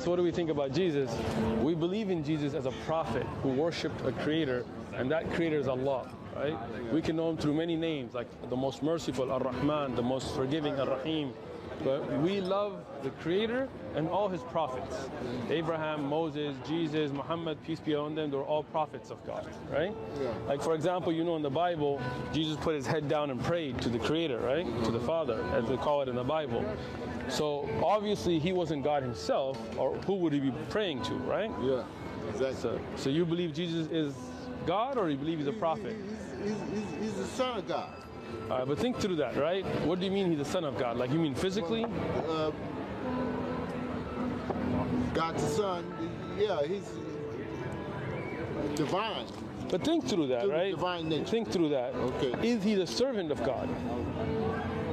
What do we think about Jesus? We believe in Jesus as a prophet who worshipped a creator, and that creator is Allah, right? We can know him through many names, like the most merciful, Ar-Rahman, the most forgiving, Ar-Rahim. But we love the creator and all his prophets. Abraham, Moses, Jesus, Muhammad, peace be on them, they're all prophets of God, right? Yeah. Like for example, you know in the Bible, Jesus put his head down and prayed to the creator, right? To the Father, as they call it in the Bible. So obviously he wasn't God himself, or who would he be praying to, right? Yeah, exactly. So you believe Jesus is God, or you believe he's a prophet? He's the son of God. But think through that, right? What do you mean he's the son of God? Like you mean physically? God the Son, yeah, he's divine. But think through that, right? Divine nature. Think through that. Okay. Is he the servant of God?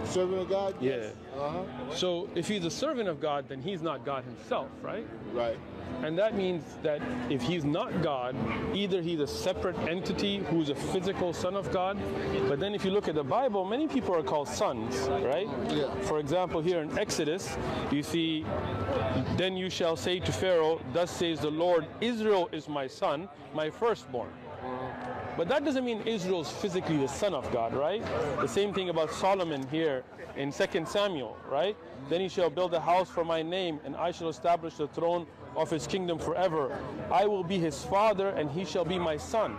Servant of God? Yes. Yeah. So if he's a servant of God, then he's not God himself, right? Right. And that means that if he's not God, either he's a separate entity who's a physical son of God. But then if you look at the Bible, many people are called sons, right? Yeah. For example, here in Exodus, you see, then you shall say to Pharaoh, thus says the Lord, Israel is my son, my firstborn. But that doesn't mean Israel's physically the son of God, right? The same thing about Solomon here in 2 Samuel, right? Then he shall build a house for my name, and I shall establish the throne of his kingdom forever. I will be his father, and he shall be my son.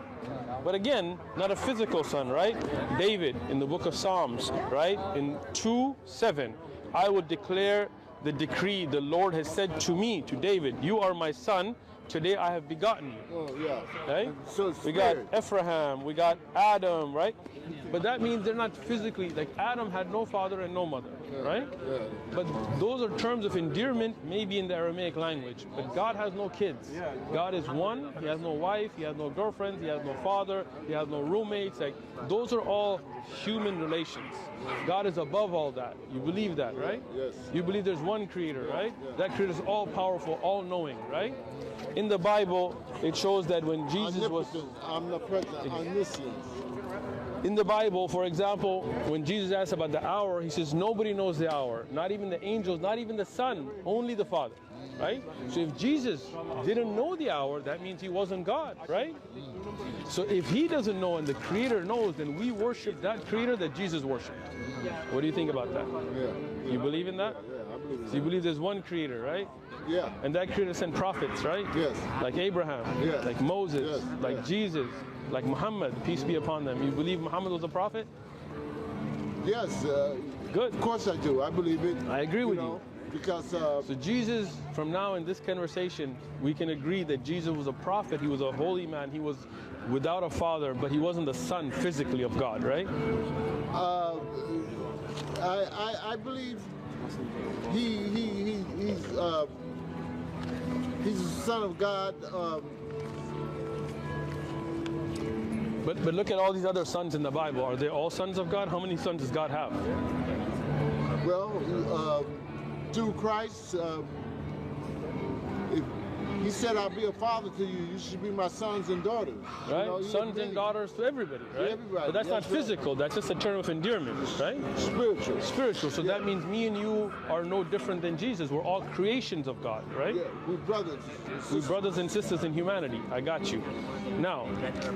But again, not a physical son, right? David in the book of Psalms, right? In 2:7, I will declare the decree the Lord has said to me, to David, you are my son, today I have begotten you. Oh, yeah. Right? So we got Ephraim, we got Adam, right? But that means they're not physically, like Adam had no father and no mother, right? Yeah. But those are terms of endearment, maybe in the Aramaic language. But God has no kids. God is one, he has no wife, he has no girlfriends, he has no father, he has no roommates. Like those are all human relations. God is above all that. You believe that, right? Yes. You believe there's one creator, right? That creator is all powerful, all knowing, right? In the Bible, it shows that when Jesus was omnipresent, omniscient. in the Bible, for example, when Jesus asked about the hour, he says nobody knows the hour, not even the angels, not even the Son, only the Father, right? So if Jesus didn't know the hour, that means he wasn't God, right? So if he doesn't know and the Creator knows, then we worship that Creator that Jesus worshipped. What do you think about that? Yeah. You believe in that? Yeah, I believe in So you believe there's one Creator, right? Yeah. And that Creator sent prophets, right? Yes. Like Abraham, Yes. like Moses, Yes. like Yes. Jesus, like Muhammad, peace be upon them. You believe Muhammad was a prophet? Yes. Good. Of course I do. I believe it. I agree with you. Because So Jesus, from now in this conversation, we can agree that Jesus was a prophet. He was a holy man. He was without a father, but he wasn't the son physically of God, right? I believe he's the son of God. But look at all these other sons in the Bible. Are they all sons of God? How many sons does God have? Well, through Christ, if he said, I'll be a father to you, you should be my sons and daughters. Right? You know, Sons and daughters to everybody, right? Everybody, But that's not yes, physical. That's just a term of endearment, right? Spiritual. Spiritual. So that means me and you are no different than Jesus. We're all creations of God, right? Yeah, we're brothers. We're brothers and sisters in humanity. I got you. Now,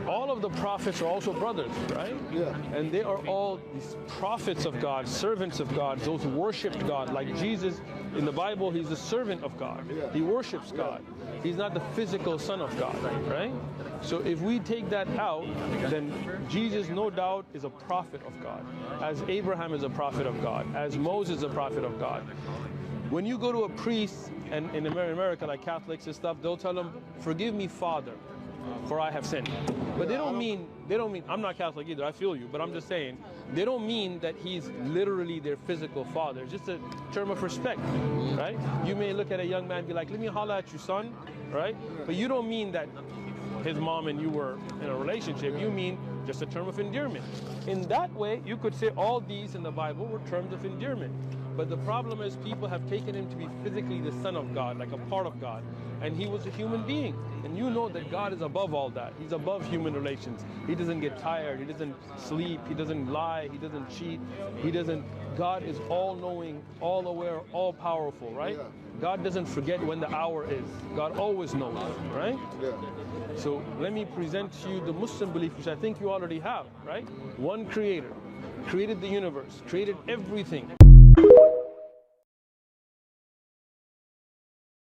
all of the prophets are also brothers, right? Yeah. And they are all these prophets of God, servants of God, those who worshipped God. Like Jesus in the Bible, he's the servant of God. Yeah. He worships God. He's not the physical son of God, right? So if we take that out, then Jesus, no doubt, is a prophet of God. As Abraham is a prophet of God. As Moses is a prophet of God. When you go to a priest, and in America, like Catholics and stuff, they'll tell them, forgive me, Father, for I have sinned. But they don't mean, I'm not Catholic either, I feel you, but I'm just saying, they don't mean that he's literally their physical father. It's just a term of respect, right? You may look at a young man and be like, let me holler at you, son, right? But you don't mean that his mom and you were in a relationship. You mean just a term of endearment. In that way, you could say all these in the Bible were terms of endearment. But the problem is people have taken him to be physically the Son of God, like a part of God. And he was a human being. And you know that God is above all that. He's above human relations. He doesn't get tired. He doesn't sleep. He doesn't lie. He doesn't cheat. God is all-knowing, all-aware, all-powerful, right? Yeah. God doesn't forget when the hour is. God always knows, right? Yeah. So let me present to you the Muslim belief, which I think you already have, right? One creator, created the universe, created everything.